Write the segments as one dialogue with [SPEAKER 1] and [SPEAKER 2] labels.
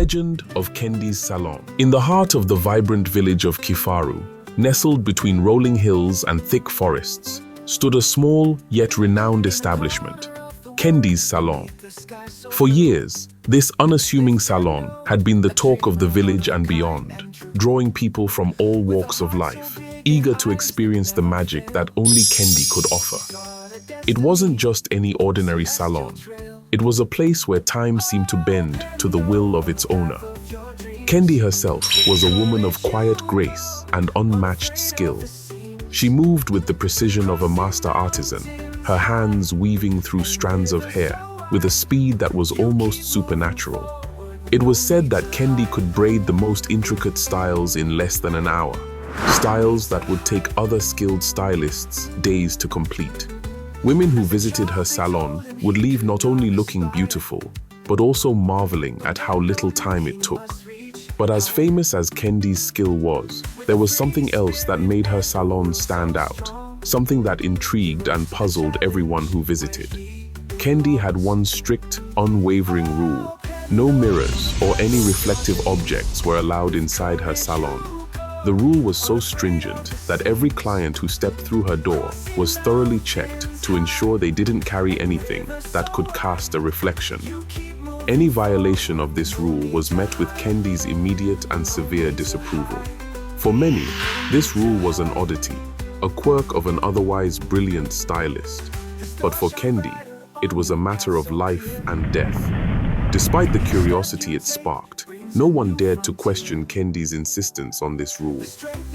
[SPEAKER 1] legend of Kendi's Salon. In the heart of the vibrant village of Kifaru, nestled between rolling hills and thick forests, stood a small yet renowned establishment, Kendi's Salon. For years, this unassuming salon had been the talk of the village and beyond, drawing people from all walks of life, eager to experience the magic that only Kendi could offer. It wasn't just any ordinary salon. It was a place where time seemed to bend to the will of its owner. Kendi herself was a woman of quiet grace and unmatched skill. She moved with the precision of a master artisan, her hands weaving through strands of hair with a speed that was almost supernatural. It was said that Kendi could braid the most intricate styles in less than an hour, styles that would take other skilled stylists days to complete. Women who visited her salon would leave not only looking beautiful, but also marveling at how little time it took. But as famous as Kendi's skill was, there was something else that made her salon stand out, something that intrigued and puzzled everyone who visited. Kendi had one strict, unwavering rule: no mirrors or any reflective objects were allowed inside her salon. The rule was so stringent that every client who stepped through her door was thoroughly checked to ensure they didn't carry anything that could cast a reflection. Any violation of this rule was met with Kendi's immediate and severe disapproval. For many, this rule was an oddity, a quirk of an otherwise brilliant stylist. But for Kendi, it was a matter of life and death. Despite the curiosity it sparked, no one dared to question Kendi's insistence on this rule.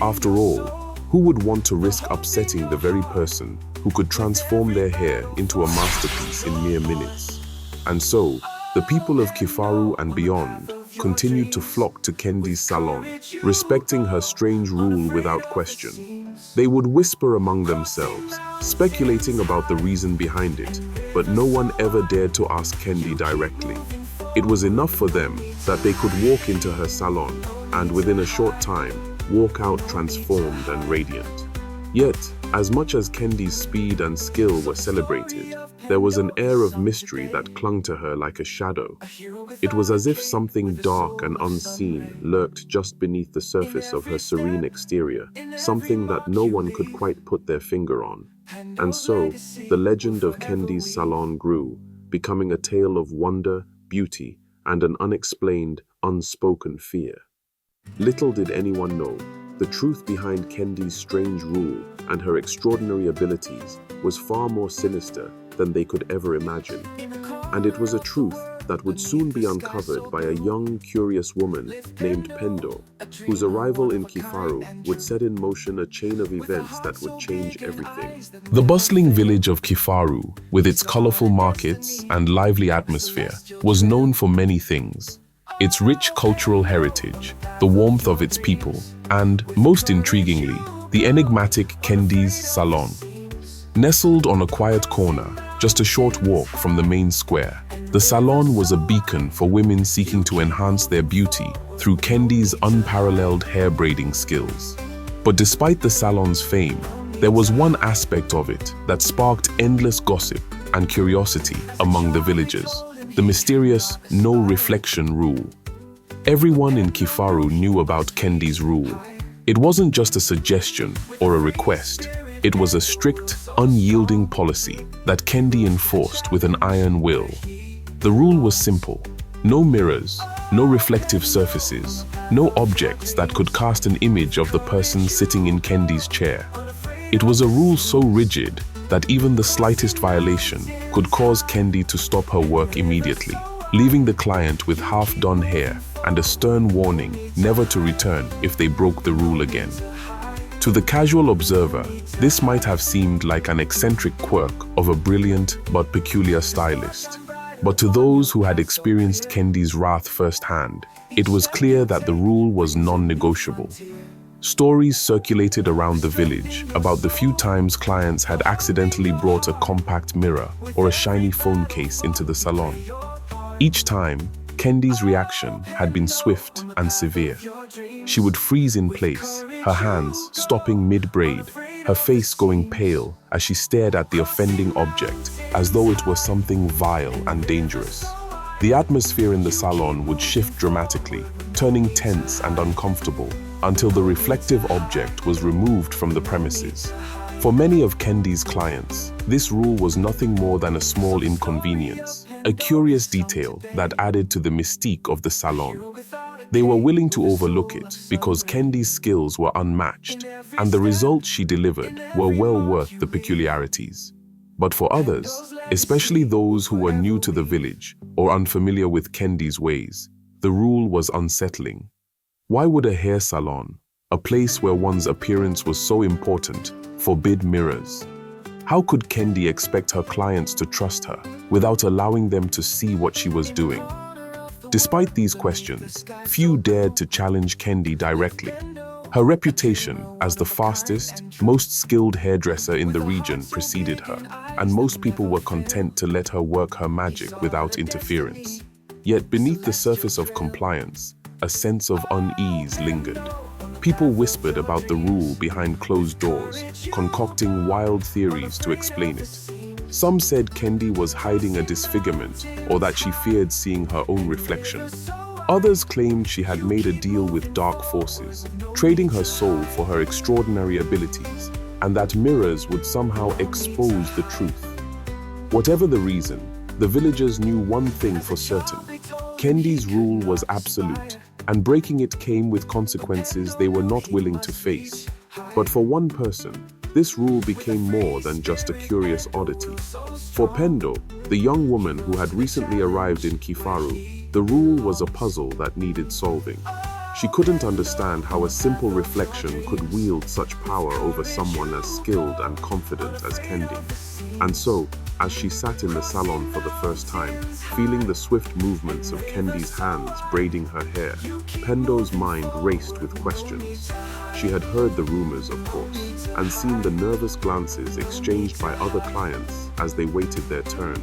[SPEAKER 1] After all, who would want to risk upsetting the very person who could transform their hair into a masterpiece in mere minutes? And so, the people of Kifaru and beyond continued to flock to Kendi's salon, respecting her strange rule without question. They would whisper among themselves, speculating about the reason behind it, but no one ever dared to ask Kendi directly. It was enough for them that they could walk into her salon and within a short time, walk out transformed and radiant. Yet, as much as Kendi's speed and skill were celebrated, there was an air of mystery that clung to her like a shadow. It was as if something dark and unseen lurked just beneath the surface of her serene exterior, something that no one could quite put their finger on. And so, the legend of Kendi's salon grew, becoming a tale of wonder, beauty, and an unexplained, unspoken fear. Little did anyone know, the truth behind Kendi's strange rule and her extraordinary abilities was far more sinister than they could ever imagine. And it was a truth that would soon be uncovered by a young, curious woman named Pendo, whose arrival in Kifaru would set in motion a chain of events that would change everything. The bustling village of Kifaru, with its colorful markets and lively atmosphere, was known for many things: its rich cultural heritage, the warmth of its people, and, most intriguingly, the enigmatic Kendi's Salon. Nestled on a quiet corner, just a short walk from the main square, the salon was a beacon for women seeking to enhance their beauty through Kendi's unparalleled hair braiding skills. But despite the salon's fame, there was one aspect of it that sparked endless gossip and curiosity among the villagers: the mysterious no reflection rule. Everyone in Kifaru knew about Kendi's rule. It wasn't just a suggestion or a request. It was a strict, unyielding policy that Kendi enforced with an iron will. The rule was simple: no mirrors, no reflective surfaces, no objects that could cast an image of the person sitting in Kendi's chair. It was a rule so rigid that even the slightest violation could cause Kendi to stop her work immediately, leaving the client with half-done hair and a stern warning never to return if they broke the rule again. To the casual observer, this might have seemed like an eccentric quirk of a brilliant but peculiar stylist. But to those who had experienced Kendi's wrath firsthand, it was clear that the rule was non-negotiable. Stories circulated around the village about the few times clients had accidentally brought a compact mirror or a shiny phone case into the salon. Each time, Kendi's reaction had been swift and severe. She would freeze in place, her hands stopping mid-braid, her face going pale as she stared at the offending object as though it were something vile and dangerous. The atmosphere in the salon would shift dramatically, turning tense and uncomfortable until the reflective object was removed from the premises. For many of Kendi's clients, this rule was nothing more than a small inconvenience, a curious detail that added to the mystique of the salon. They were willing to overlook it because Kendi's skills were unmatched, and the results she delivered were well worth the peculiarities. But for others, especially those who were new to the village or unfamiliar with Kendi's ways, the rule was unsettling. Why would a hair salon, a place where one's appearance was so important, forbid mirrors? How could Kendi expect her clients to trust her without allowing them to see what she was doing? Despite these questions, few dared to challenge Kendi directly. Her reputation as the fastest, most skilled hairdresser in the region preceded her, and most people were content to let her work her magic without interference. Yet beneath the surface of compliance, a sense of unease lingered. People whispered about the rule behind closed doors, concocting wild theories to explain it. Some said Kendi was hiding a disfigurement or that she feared seeing her own reflection. Others claimed she had made a deal with dark forces, trading her soul for her extraordinary abilities, and that mirrors would somehow expose the truth. Whatever the reason, the villagers knew one thing for certain. Kendi's rule was absolute, and breaking it came with consequences they were not willing to face. But for one person, this rule became more than just a curious oddity. For Pendo, the young woman who had recently arrived in Kifaru, the rule was a puzzle that needed solving. She couldn't understand how a simple reflection could wield such power over someone as skilled and confident as Kendi. And so, as she sat in the salon for the first time, feeling the swift movements of Kendi's hands braiding her hair, Pendo's mind raced with questions. She had heard the rumors, of course, and seen the nervous glances exchanged by other clients as they waited their turn.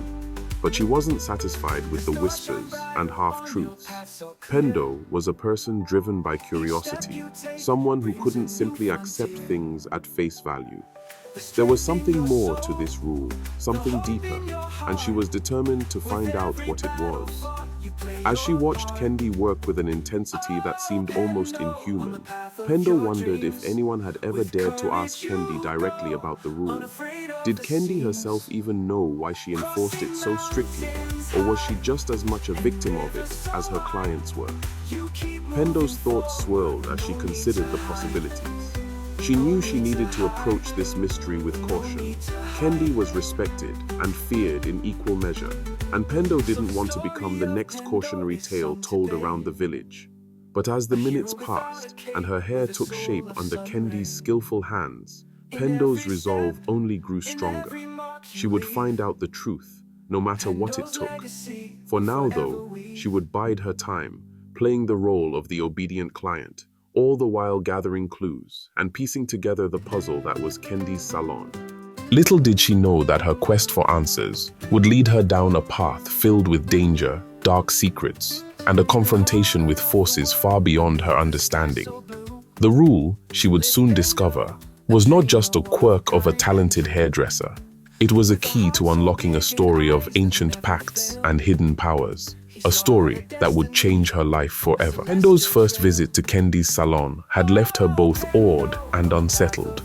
[SPEAKER 1] But she wasn't satisfied with the whispers and half-truths. Pendo was a person driven by curiosity, someone who couldn't simply accept things at face value. There was something more to this rule, something deeper, and she was determined to find out what it was. As she watched Kendi work with an intensity that seemed almost inhuman, Pendo wondered if anyone had ever dared to ask Kendi directly about the rule. Did Kendi herself even know why she enforced it so strictly, or was she just as much a victim of it as her clients were? Pendo's thoughts swirled as she considered the possibilities. She knew she needed to approach this mystery with caution. Kendi was respected and feared in equal measure, and Pendo didn't want to become the next cautionary tale told around the village. But as the minutes passed and her hair took shape under Kendi's skillful hands, Pendo's resolve only grew stronger. She would find out the truth, no matter what it took. For now, though, she would bide her time, playing the role of the obedient client, all the while gathering clues and piecing together the puzzle that was Kendi's salon. Little did she know that her quest for answers would lead her down a path filled with danger, dark secrets, and a confrontation with forces far beyond her understanding. The rule, she would soon discover, was not just a quirk of a talented hairdresser. It was a key to unlocking a story of ancient pacts and hidden powers. A story that would change her life forever. Pendo's first visit to Kendi's salon had left her both awed and unsettled.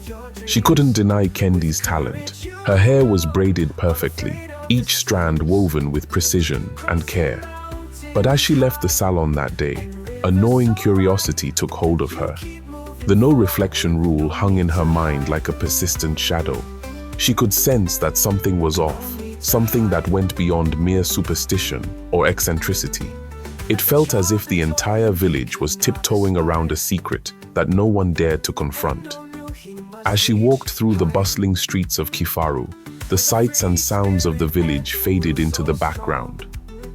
[SPEAKER 1] She couldn't deny Kendi's talent. Her hair was braided perfectly, each strand woven with precision and care. But as she left the salon that day, a gnawing curiosity took hold of her. The no reflection rule hung in her mind like a persistent shadow. She could sense that something was off. Something that went beyond mere superstition or eccentricity. It felt as if the entire village was tiptoeing around a secret that no one dared to confront. As she walked through the bustling streets of Kifaru, the sights and sounds of the village faded into the background.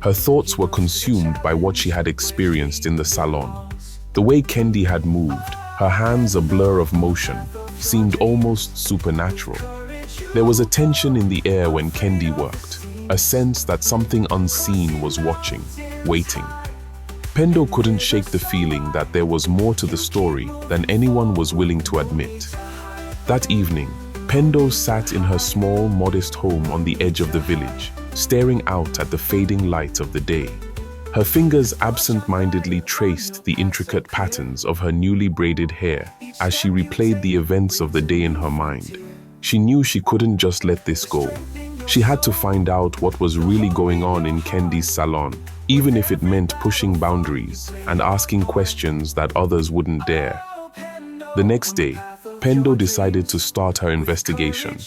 [SPEAKER 1] Her thoughts were consumed by what she had experienced in the salon. The way Kendi had moved, her hands a blur of motion, seemed almost supernatural. There was a tension in the air when Kendi worked, a sense that something unseen was watching, waiting. Pendo couldn't shake the feeling that there was more to the story than anyone was willing to admit. That evening, Pendo sat in her small, modest home on the edge of the village, staring out at the fading light of the day. Her fingers absent-mindedly traced the intricate patterns of her newly braided hair as she replayed the events of the day in her mind. She knew she couldn't just let this go. She had to find out what was really going on in Kendi's salon, even if it meant pushing boundaries and asking questions that others wouldn't dare. The next day, Pendo decided to start her investigation.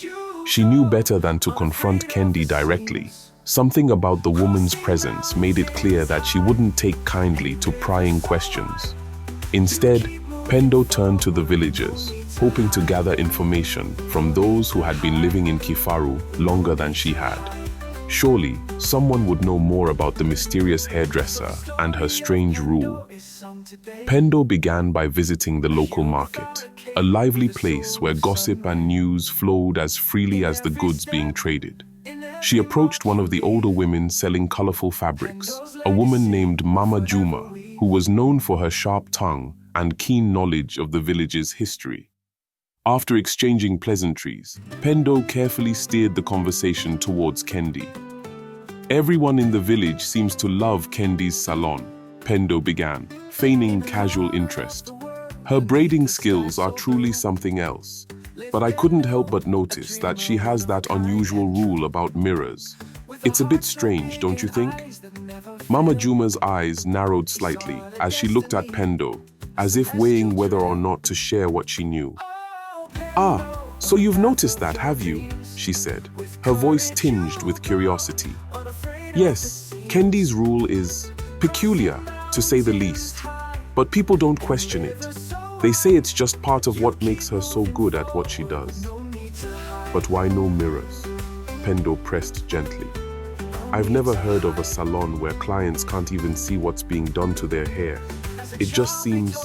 [SPEAKER 1] She knew better than to confront Kendi directly. Something about the woman's presence made it clear that she wouldn't take kindly to prying questions. Instead, Pendo turned to the villagers, hoping to gather information from those who had been living in Kifaru longer than she had. Surely, someone would know more about the mysterious hairdresser and her strange rule. Pendo began by visiting the local market, a lively place where gossip and news flowed as freely as the goods being traded. She approached one of the older women selling colorful fabrics, a woman named Mama Juma, who was known for her sharp tongue and keen knowledge of the village's history. After exchanging pleasantries, Pendo carefully steered the conversation towards Kendi. "Everyone in the village seems to love Kendi's salon," Pendo began, feigning casual interest. "Her braiding skills are truly something else. But I couldn't help but notice that she has that unusual rule about mirrors. It's a bit strange, don't you think?" Mama Juma's eyes narrowed slightly as she looked at Pendo, as if weighing whether or not to share what she knew. "Ah, so you've noticed that, have you?" she said, her voice tinged with curiosity. "Yes, Kendi's rule is peculiar, to say the least. But people don't question it. They say it's just part of what makes her so good at what she does." "But why no mirrors?" Pendo pressed gently. "I've never heard of a salon where clients can't even see what's being done to their hair. It just seems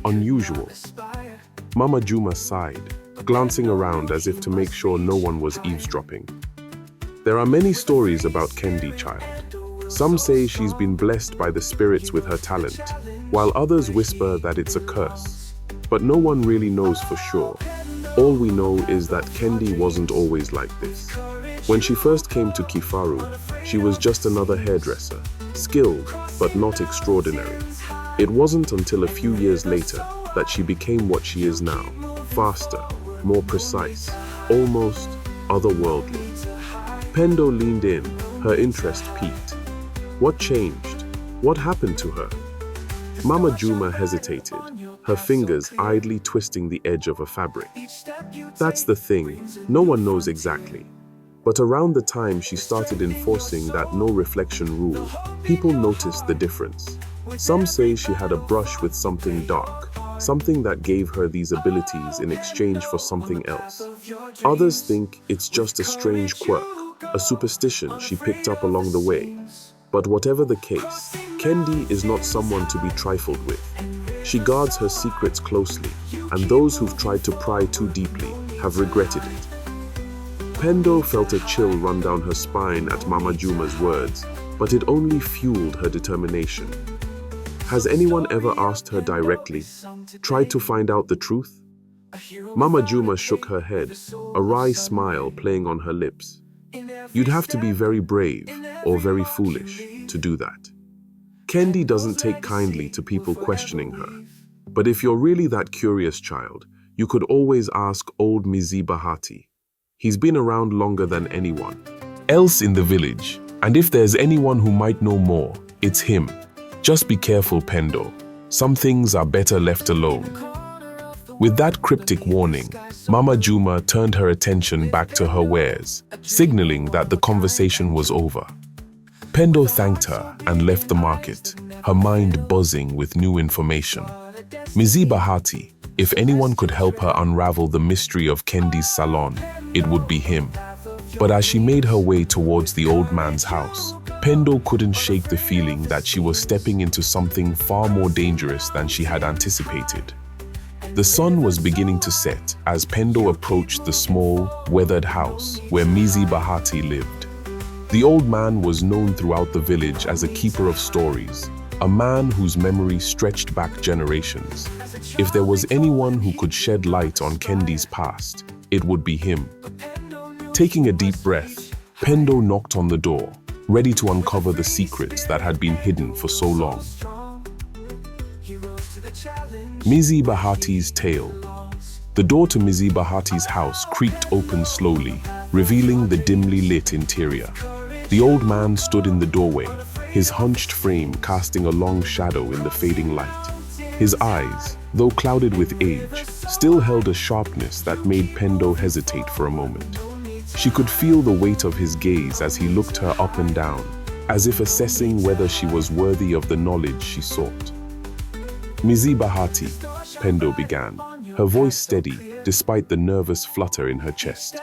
[SPEAKER 1] unusual." Mama Juma sighed, glancing around as if to make sure no one was eavesdropping. "There are many stories about Kendi, child. Some say she's been blessed by the spirits with her talent, while others whisper that it's a curse. But no one really knows for sure. All we know is that Kendi wasn't always like this. When she first came to Kifaru, she was just another hairdresser, skilled but not extraordinary. It wasn't until a few years later that she became what she is now, faster, more precise, almost otherworldly." Pendo leaned in, her interest piqued. "What changed? What happened to her?" Mama Juma hesitated, her fingers idly twisting the edge of a fabric. "That's the thing, no one knows exactly. But around the time she started enforcing that no reflection rule, people noticed the difference. Some say she had a brush with something dark, something that gave her these abilities in exchange for something else. Others think it's just a strange quirk, a superstition she picked up along the way. But whatever the case, Kendi is not someone to be trifled with. She guards her secrets closely, and those who've tried to pry too deeply have regretted it." Pendo felt a chill run down her spine at Mama Juma's words, but it only fueled her determination. Has anyone ever asked her directly, tried to find out the truth? Mama Juma shook her head, a wry smile playing on her lips. "You'd have to be very brave or very foolish to do that. Kendi doesn't take kindly to people questioning her. But if you're really that curious, child, you could always ask old Mizi Bahati. He's been around longer than anyone else in the village, and if there's anyone who might know more, it's him. Just be careful, Pendo. Some things are better left alone." With that cryptic warning, Mama Juma turned her attention back to her wares, signaling that the conversation was over. Pendo thanked her and left the market, her mind buzzing with new information. Mizi Bahati, if anyone could help her unravel the mystery of Kendi's salon, it would be him. But as she made her way towards the old man's house, Pendo couldn't shake the feeling that she was stepping into something far more dangerous than she had anticipated. The sun was beginning to set as Pendo approached the small, weathered house where Mizi Bahati lived. The old man was known throughout the village as a keeper of stories, a man whose memory stretched back generations. If there was anyone who could shed light on Kendi's past, it would be him. Taking a deep breath, Pendo knocked on the door, ready to uncover the secrets that had been hidden for so long. Mizi Bahati's Tale. The door to Mizi Bahati's house creaked open slowly, revealing the dimly lit interior. The old man stood in the doorway, his hunched frame casting a long shadow in the fading light. His eyes, though clouded with age, still held a sharpness that made Pendo hesitate for a moment. She could feel the weight of his gaze as he looked her up and down, as if assessing whether she was worthy of the knowledge she sought. Mizi Bahati, Pendo began, her voice steady despite the nervous flutter in her chest.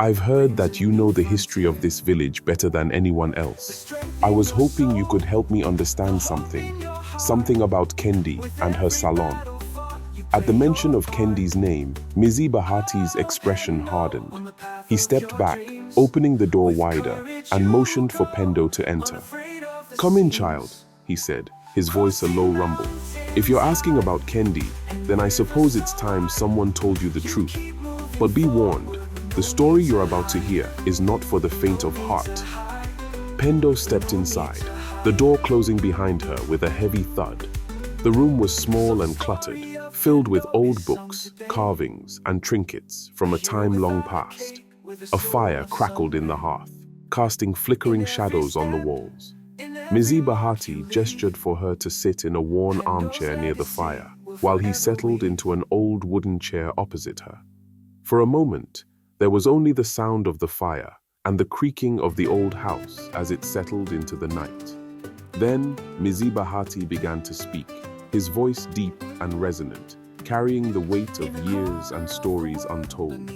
[SPEAKER 1] I've heard that you know the history of this village better than anyone else. I was hoping you could help me understand something about Kendi and her Salon. At the mention of Kendi's name, Mizi Bahati's expression hardened. He stepped back, opening the door wider, and motioned for Pendo to enter. Come in, child, he said, his voice a low rumble. If you're asking about Kendi, then I suppose it's time someone told you the truth. But be warned, the story you're about to hear is not for the faint of heart. Pendo stepped inside, the door closing behind her with a heavy thud. The room was small and cluttered, filled with old books, carvings, and trinkets from a time long past. A fire crackled in the hearth, casting flickering shadows on the walls. Mizi Bahati gestured for her to sit in a worn armchair near the fire, while he settled into an old wooden chair opposite her. For a moment, there was only the sound of the fire and the creaking of the old house as it settled into the night. Then, Mizi Bahati began to speak, his voice deep and resonant, carrying the weight of years and stories untold.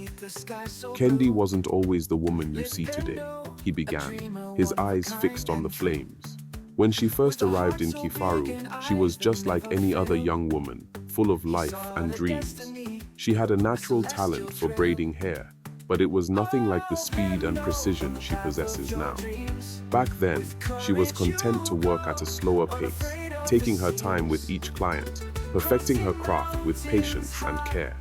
[SPEAKER 1] Kendi wasn't always the woman you see today, he began, his eyes fixed on the flames. When she first arrived in Kifaru, she was just like any other young woman, full of life and dreams. She had a natural talent for braiding hair, but it was nothing like the speed and precision she possesses now. Back then, she was content to work at a slower pace, taking her time with each client, perfecting her craft with patience and care.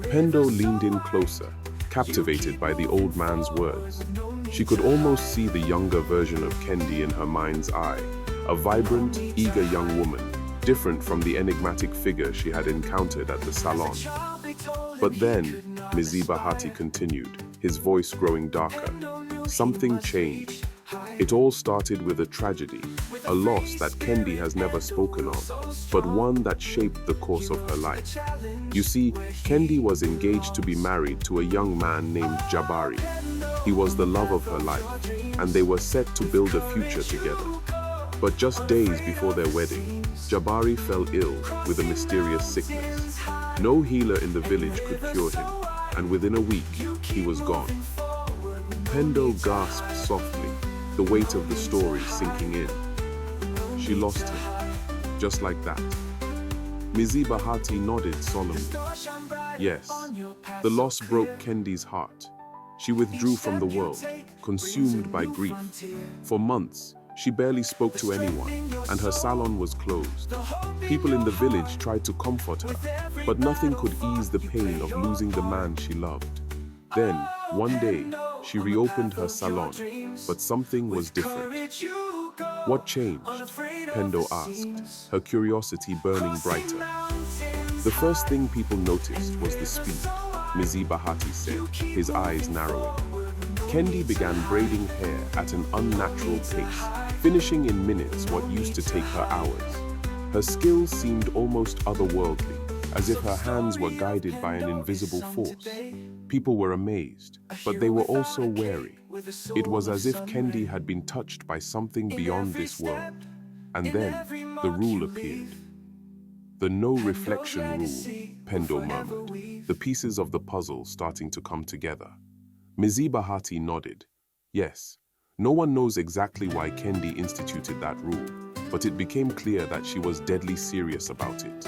[SPEAKER 1] Pendo leaned in closer, captivated by the old man's words. She could almost see the younger version of Kendi in her mind's eye, a vibrant, eager young woman, different from the enigmatic figure she had encountered at the Salon. But then, Mizi Bahati continued, his voice growing darker. Something changed. It all started with a tragedy, a loss that Kendi has never spoken of, but one that shaped the course of her life. You see, Kendi was engaged to be married to a young man named Jabari. He was the love of her life, and they were set to build a future together. But just days before their wedding, Jabari fell ill with a mysterious sickness. No healer in the village could cure him, and within a week, he was gone. Pendo gasped softly, the weight of the story sinking in. She lost him, just like that. Mizi Bahati nodded solemnly. Yes, the loss broke Kendi's heart. She withdrew from the world, consumed by grief. For months, she barely spoke to anyone, and her salon was closed. People in the village tried to comfort her, but nothing could ease the pain of losing the man she loved. Then, one day, she reopened her salon, but something was different. What changed? Pendo asked, her curiosity burning brighter. The first thing people noticed was the speed, Mizi Bahati said, his eyes narrowing. Kendi began braiding hair at an unnatural pace, finishing in minutes what used to take her hours. Her skills seemed almost otherworldly, as if her hands were guided by an invisible force. People were amazed, but they were also wary. It was as if Kendi had been touched by something beyond this world. And then, the rule appeared. The no reflection rule, Pendo murmured, the pieces of the puzzle starting to come together. Mizi Bahati nodded. Yes, no one knows exactly why Kendi instituted that rule, but it became clear that she was deadly serious about it.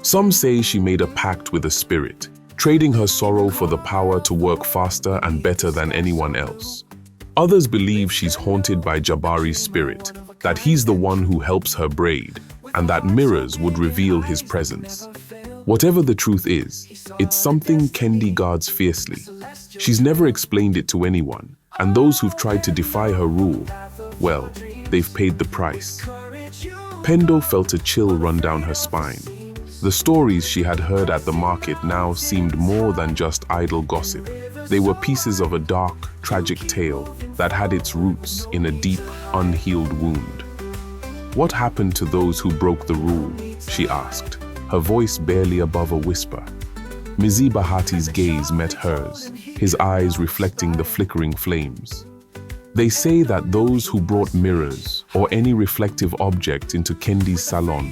[SPEAKER 1] Some say she made a pact with a spirit, trading her sorrow for the power to work faster and better than anyone else. Others believe she's haunted by Jabari's spirit, that he's the one who helps her braid, and that mirrors would reveal his presence. Whatever the truth is, it's something Kendi guards fiercely. She's never explained it to anyone, And those who've tried to defy her rule, well, they've paid the price. Pendo felt a chill run down her spine. The stories she had heard at the market now seemed more than just idle gossip. They were pieces of a dark, tragic tale that had its roots in a deep, unhealed wound. "What happened to those who broke the rule?" she asked, her voice barely above a whisper. Mzee Bahati's gaze met hers, his eyes reflecting the flickering flames. "They say that those who brought mirrors or any reflective object into Kendi's salon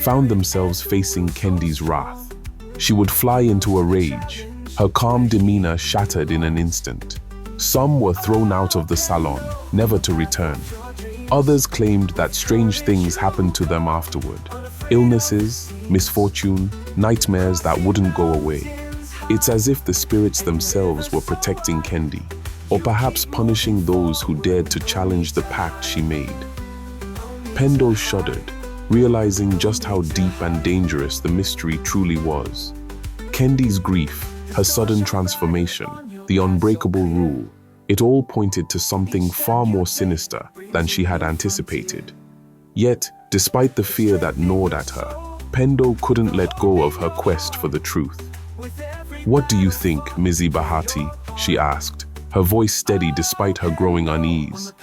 [SPEAKER 1] found themselves facing Kendi's wrath. She would fly into a rage, her calm demeanor shattered in an instant. Some were thrown out of the salon, never to return. Others claimed that strange things happened to them afterward. Illnesses, misfortune, nightmares that wouldn't go away. It's as if the spirits themselves were protecting Kendi, or perhaps punishing those who dared to challenge the pact she made." Pendo shuddered, realizing just how deep and dangerous the mystery truly was. Kendi's grief, her sudden transformation, the unbreakable rule, it all pointed to something far more sinister than she had anticipated. Yet, despite the fear that gnawed at her, Pendo couldn't let go of her quest for the truth. "What do you think, Mzee Bahati?" she asked, her voice steady despite her growing unease.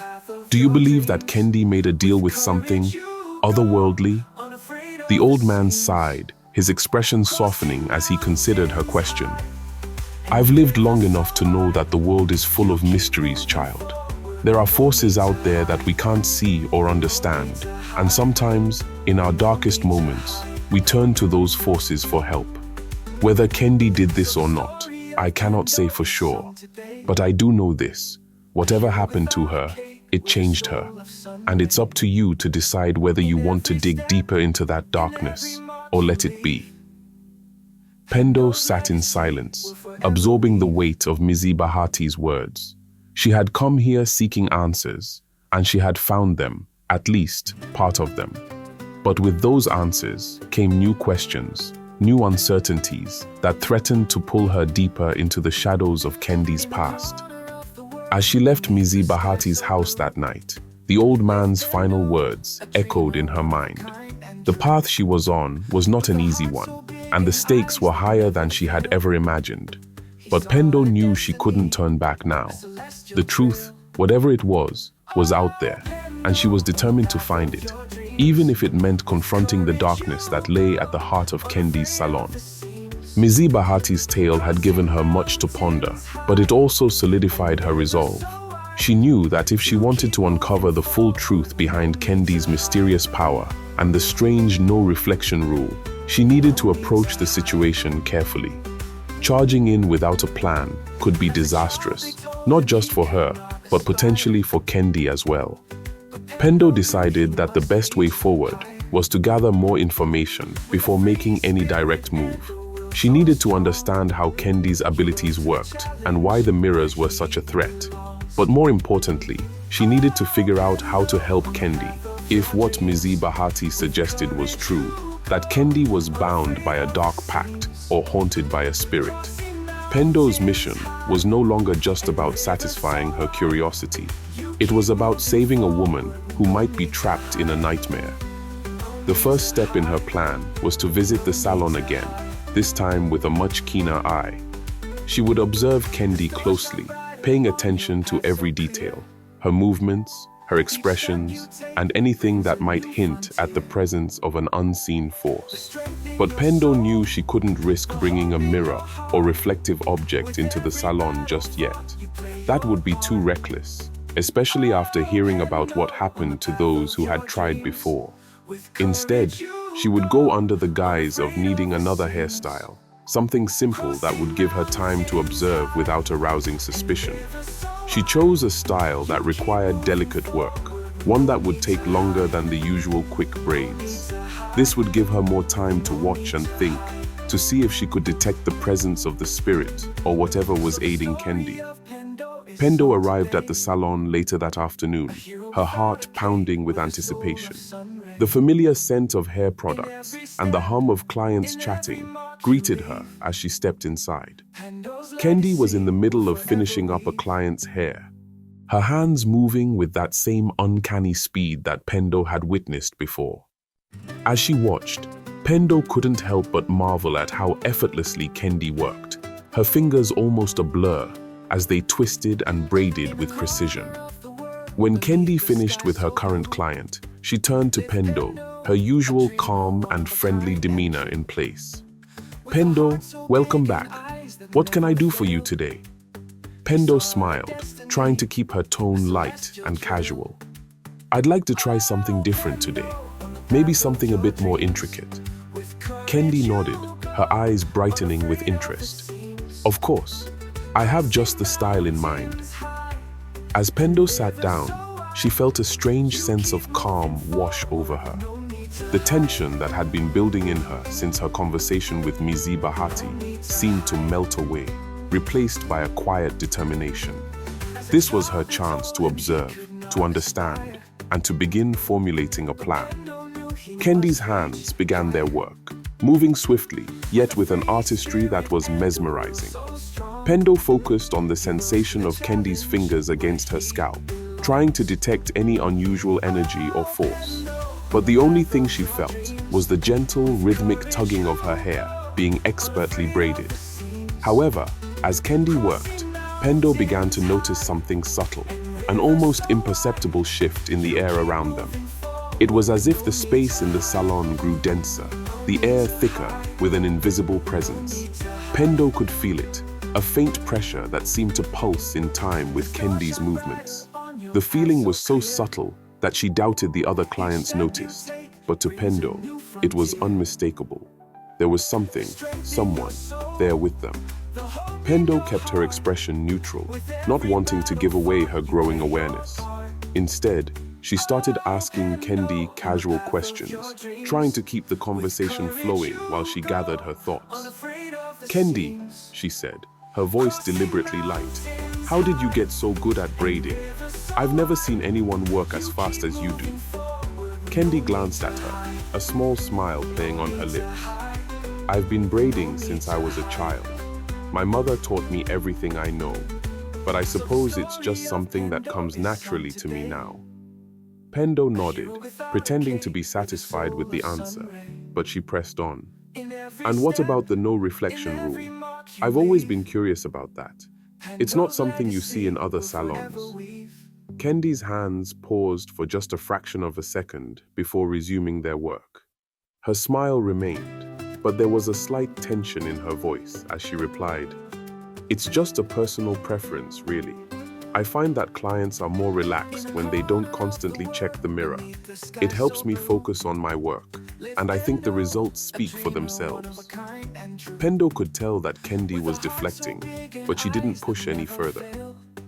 [SPEAKER 1] "Do you believe that Kendi made a deal with something otherworldly?" The old man sighed, his expression softening as he considered her question. "I've lived long enough to know that the world is full of mysteries, child. There are forces out there that we can't see or understand, and sometimes, in our darkest moments, we turn to those forces for help. Whether Kendi did this or not, I cannot say for sure, but I do know this. Whatever happened to her, it changed her, and it's up to you to decide whether you want to dig deeper into that darkness or let it be." Pendo sat in silence, absorbing the weight of Mzee Bahati's words. She had come here seeking answers, and she had found them, at least part of them. But with those answers came new questions, new uncertainties that threatened to pull her deeper into the shadows of Kendi's past. As she left Mzee Bahati's house that night, the old man's final words echoed in her mind. The path she was on was not an easy one, and the stakes were higher than she had ever imagined. But Pendo knew she couldn't turn back now. The truth, whatever it was out there, and she was determined to find it, even if it meant confronting the darkness that lay at the heart of Kendi's salon. Mzee Bahati's tale had given her much to ponder, but it also solidified her resolve. She knew that if she wanted to uncover the full truth behind Kendi's mysterious power and the strange no-reflection rule, she needed to approach the situation carefully. Charging in without a plan could be disastrous, not just for her, but potentially for Kendi as well. Pendo decided that the best way forward was to gather more information before making any direct move. She needed to understand how Kendi's abilities worked and why the mirrors were such a threat. But more importantly, she needed to figure out how to help Kendi, if what Mzee Bahati suggested was true, that Kendi was bound by a dark pact or haunted by a spirit. Pendo's mission was no longer just about satisfying her curiosity. It was about saving a woman who might be trapped in a nightmare. The first step in her plan was to visit the salon again, this time with a much keener eye. She would observe Kendi closely, paying attention to every detail, her movements, her expressions, and anything that might hint at the presence of an unseen force. But Pendo knew she couldn't risk bringing a mirror or reflective object into the salon just yet. That would be too reckless, especially after hearing about what happened to those who had tried before. Instead, she would go under the guise of needing another hairstyle, something simple that would give her time to observe without arousing suspicion. She chose a style that required delicate work, one that would take longer than the usual quick braids. This would give her more time to watch and think, to see if she could detect the presence of the spirit or whatever was aiding Kendi. Pendo arrived at the salon later that afternoon, her heart pounding with anticipation. The familiar scent of hair products and the hum of clients chatting greeted her as she stepped inside. Kendi was in the middle of finishing up a client's hair. her hands moving with that same uncanny speed that Pendo had witnessed before. As she watched, Pendo couldn't help but marvel at how effortlessly Kendi worked, her fingers almost a blur as they twisted and braided with precision. When Kendi finished with her current client, she turned to Pendo, her usual calm and friendly demeanor in place. "Pendo, welcome back. What can I do for you today?" Pendo smiled, trying to keep her tone light and casual. "I'd like to try something different today. Maybe something a bit more intricate." Kendi nodded, her eyes brightening with interest. "Of course, I have just the style in mind." As Pendo sat down, she felt a strange sense of calm wash over her. The tension that had been building in her since her conversation with Mizi Bahati seemed to melt away, replaced by a quiet determination. This was her chance to observe, to understand, and to begin formulating a plan. Kendi's hands began their work, moving swiftly, yet with an artistry that was mesmerizing. Pendo focused on the sensation of Kendi's fingers against her scalp, trying to detect any unusual energy or force. But the only thing she felt was the gentle, rhythmic tugging of her hair being expertly braided. However, as Kendi worked, Pendo began to notice something subtle, an almost imperceptible shift in the air around them. It was as if the space in the salon grew denser, the air thicker with an invisible presence. Pendo could feel it, a faint pressure that seemed to pulse in time with Kendi's movements. The feeling was so subtle that she doubted the other clients noticed, but to Pendo, it was unmistakable. There was something, someone, there with them. Pendo kept her expression neutral, not wanting to give away her growing awareness. Instead, she started asking Kendi casual questions, trying to keep the conversation flowing while she gathered her thoughts. "Kendi," she said, her voice deliberately light, "how did you get so good at braiding? I've never seen anyone work as fast as you do." Kendi glanced at her, a small smile playing on her lips. "I've been braiding since I was a child. My mother taught me everything I know, but I suppose it's just something that comes naturally to me now." Pendo nodded, pretending to be satisfied with the answer, but she pressed on. "And what about the no reflection rule? I've always been curious about that. It's not something you see in other salons." Kendi's hands paused for just a fraction of a second before resuming their work. Her smile remained, but there was a slight tension in her voice as she replied, "It's just a personal preference, really. I find that clients are more relaxed when they don't constantly check the mirror. It helps me focus on my work, and I think the results speak for themselves." Pendo could tell that Kendi was deflecting, but she didn't push any further.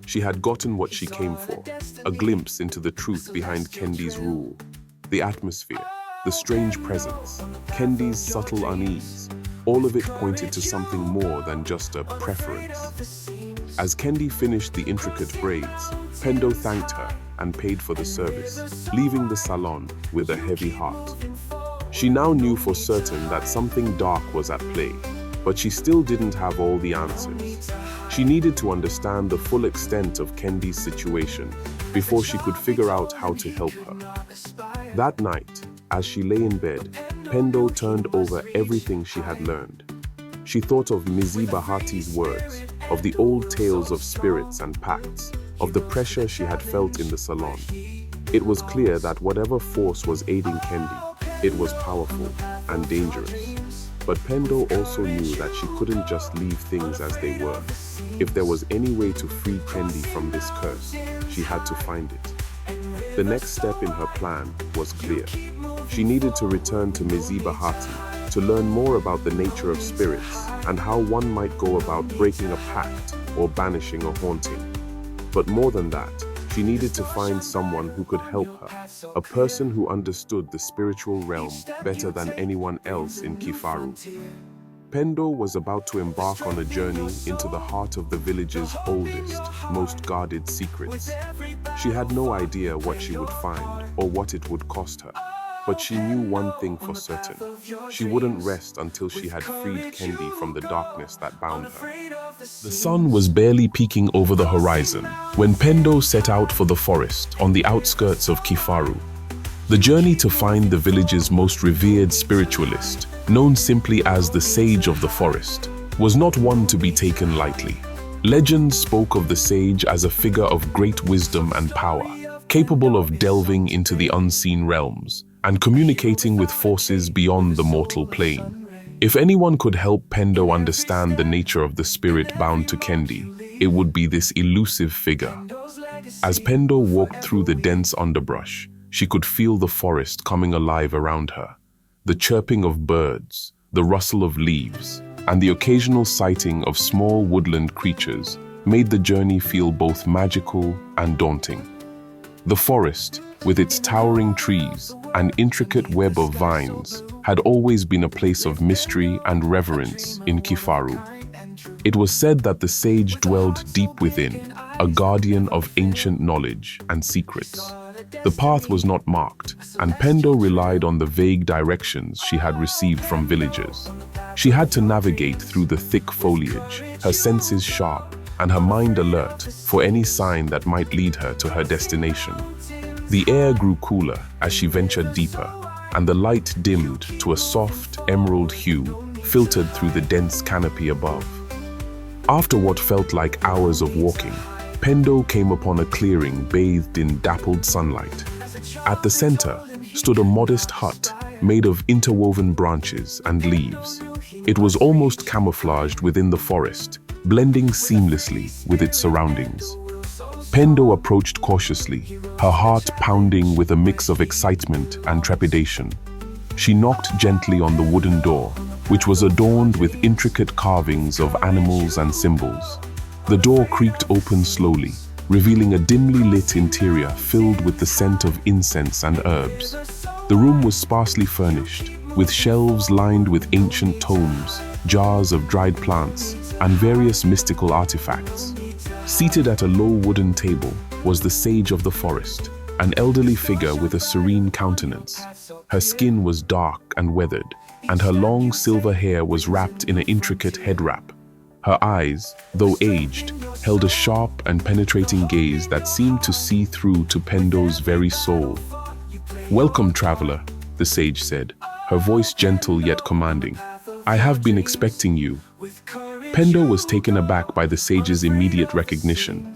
[SPEAKER 1] She had gotten what she came for, a glimpse into the truth behind Kendi's rule. The atmosphere, the strange presence, Kendi's subtle unease, all of it pointed to something more than just a preference. As Kendi finished the intricate braids, Pendo thanked her and paid for the service, leaving the salon with a heavy heart. She now knew for certain that something dark was at play, but she still didn't have all the answers. She needed to understand the full extent of Kendi's situation before she could figure out how to help her. That night, as she lay in bed, Pendo turned over everything she had learned. She thought of Mizi Bahati's words, of the old tales of spirits and pacts, of the pressure she had felt in the salon. It was clear that whatever force was aiding Kendi, it was powerful and dangerous. But Pendo also knew that she couldn't just leave things as they were. If there was any way to free Kendi from this curse, she had to find it. The next step in her plan was clear. She needed to return to Mizi Bahati to learn more about the nature of spirits and how one might go about breaking a pact or banishing a haunting. But more than that, she needed to find someone who could help her, a person who understood the spiritual realm better than anyone else in Kifaru. Pendo was about to embark on a journey into the heart of the village's oldest, most guarded secrets. She had no idea what she would find or what it would cost her. But she knew one thing for certain. She wouldn't rest until she had freed Kendi from the darkness that bound her. The sun was barely peeking over the horizon when Pendo set out for the forest on the outskirts of Kifaru. The journey to find the village's most revered spiritualist, known simply as the Sage of the Forest, was not one to be taken lightly. Legends spoke of the sage as a figure of great wisdom and power, capable of delving into the unseen realms and communicating with forces beyond the mortal plane. If anyone could help Pendo understand the nature of the spirit bound to Kendi, it would be this elusive figure. As Pendo walked through the dense underbrush, she could feel the forest coming alive around her. The chirping of birds, the rustle of leaves, and the occasional sighting of small woodland creatures made the journey feel both magical and daunting. The forest, with its towering trees and intricate web of vines, had always been a place of mystery and reverence in Kifaru. It was said that the sage dwelled deep within, a guardian of ancient knowledge and secrets. The path was not marked, and Pendo relied on the vague directions she had received from villagers. She had to navigate through the thick foliage, her senses sharp and her mind alert for any sign that might lead her to her destination. The air grew cooler as she ventured deeper, and the light dimmed to a soft emerald hue filtered through the dense canopy above. After what felt like hours of walking, Pendo came upon a clearing bathed in dappled sunlight. At the center stood a modest hut made of interwoven branches and leaves. It was almost camouflaged within the forest, blending seamlessly with its surroundings. Pendo approached cautiously, her heart pounding with a mix of excitement and trepidation. She knocked gently on the wooden door, which was adorned with intricate carvings of animals and symbols. The door creaked open slowly, revealing a dimly lit interior filled with the scent of incense and herbs. The room was sparsely furnished, with shelves lined with ancient tomes, jars of dried plants, and various mystical artifacts. Seated at a low wooden table was the Sage of the Forest, an elderly figure with a serene countenance. Her skin was dark and weathered, and her long silver hair was wrapped in an intricate head wrap. Her eyes, though aged, held a sharp and penetrating gaze that seemed to see through to Pendo's very soul. "Welcome, traveler," the sage said, her voice gentle yet commanding. "I have been expecting you." Pendo was taken aback by the sage's immediate recognition.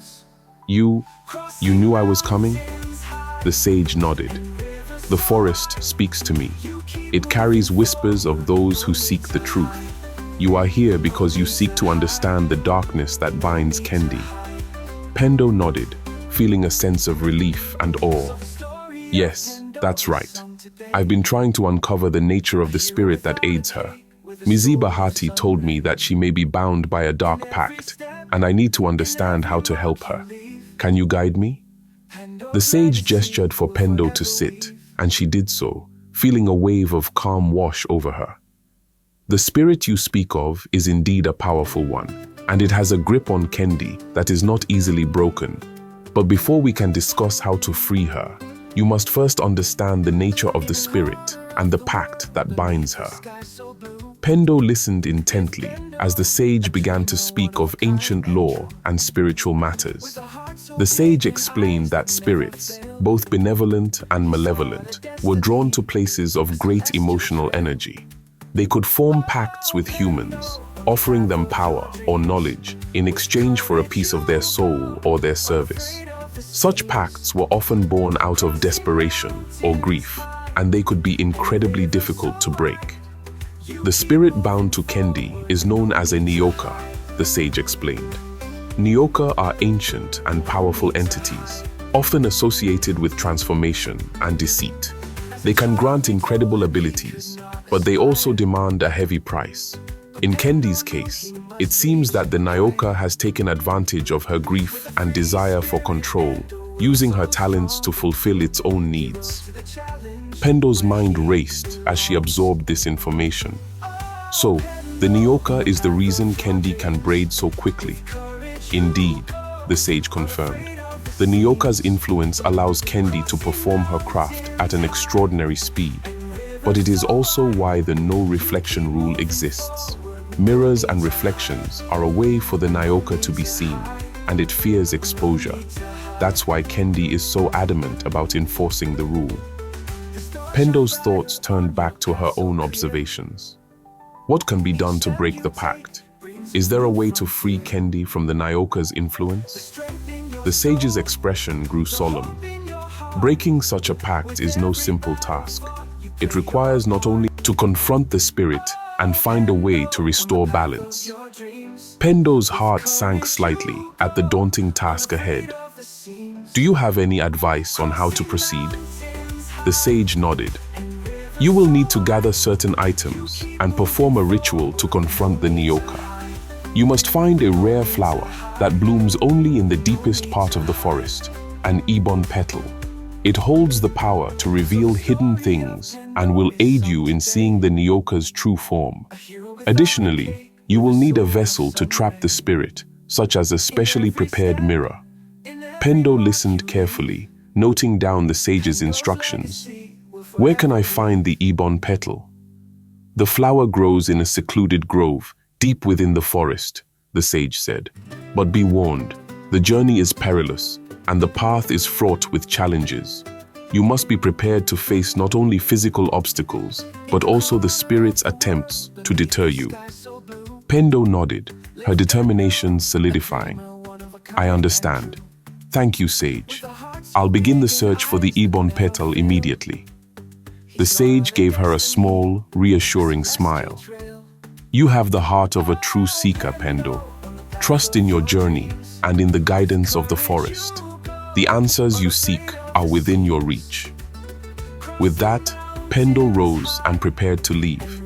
[SPEAKER 1] You knew I was coming?" The sage nodded. "The forest speaks to me. It carries whispers of those who seek the truth. You are here because you seek to understand the darkness that binds Kendi." Pendo nodded, feeling a sense of relief and awe. "Yes, that's right. I've been trying to uncover the nature of the spirit that aids her. Mizibahati told me that she may be bound by a dark pact, and I need to understand how to help her. Can you guide me?" The sage gestured for Pendo to sit, and she did so, feeling a wave of calm wash over her. "The spirit you speak of is indeed a powerful one, and it has a grip on Kendi that is not easily broken. But before we can discuss how to free her, you must first understand the nature of the spirit and the pact that binds her." Pendo listened intently as the sage began to speak of ancient lore and spiritual matters. The sage explained that spirits, both benevolent and malevolent, were drawn to places of great emotional energy. They could form pacts with humans, offering them power or knowledge in exchange for a piece of their soul or their service. Such pacts were often born out of desperation or grief, and they could be incredibly difficult to break. The spirit bound to Kendi is known as a Nyoka, the sage explained. Nyoka are ancient and powerful entities, often associated with transformation and deceit. They can grant incredible abilities, but they also demand a heavy price. In Kendi's case, it seems that the Nyoka has taken advantage of her grief and desire for control, using her talents to fulfill its own needs. Pendo's mind raced as she absorbed this information. So, the Nyoka is the reason Kendi can braid so quickly. Indeed, the sage confirmed. The Nyoka's influence allows Kendi to perform her craft at an extraordinary speed, but it is also why the no reflection rule exists. Mirrors and reflections are a way for the Nyoka to be seen, and it fears exposure. That's why Kendi is so adamant about enforcing the rule. Pendo's thoughts turned back to her own observations. What can be done to break the pact? Is there a way to free Kendi from the Nyoka's influence? The sage's expression grew solemn. Breaking such a pact is no simple task. It requires not only to confront the spirit and find a way to restore balance. Pendo's heart sank slightly at the daunting task ahead. Do you have any advice on how to proceed? The sage nodded. You will need to gather certain items and perform a ritual to confront the Nyoka. You must find a rare flower that blooms only in the deepest part of the forest, an ebon petal. It holds the power to reveal hidden things and will aid you in seeing the Nyoka's true form. Additionally, you will need a vessel to trap the spirit, such as a specially prepared mirror. Pendo listened carefully, noting down the sage's instructions. Where can I find the ebon petal? The flower grows in a secluded grove, deep within the forest, the sage said. But be warned, the journey is perilous, and the path is fraught with challenges. You must be prepared to face not only physical obstacles, but also the spirit's attempts to deter you. Pendo nodded, her determination solidifying. I understand. Thank you, sage. I'll begin the search for the ebon petal immediately. The sage gave her a small, reassuring smile. You have the heart of a true seeker, Pendo. Trust in your journey and in the guidance of the forest. The answers you seek are within your reach. With that, Pendo rose and prepared to leave.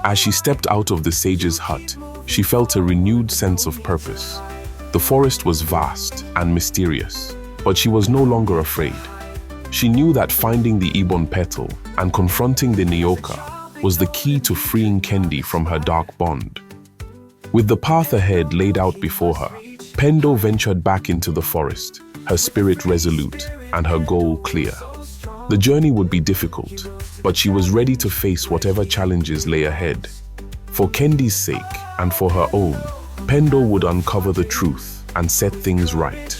[SPEAKER 1] As she stepped out of the sage's hut, she felt a renewed sense of purpose. The forest was vast and mysterious, but she was no longer afraid. She knew that finding the ebon petal and confronting the Nyoka was the key to freeing Kendi from her dark bond. With the path ahead laid out before her, Pendo ventured back into the forest, her spirit resolute and her goal clear. The journey would be difficult, but she was ready to face whatever challenges lay ahead. For Kendi's sake and for her own, Pendo would uncover the truth and set things right.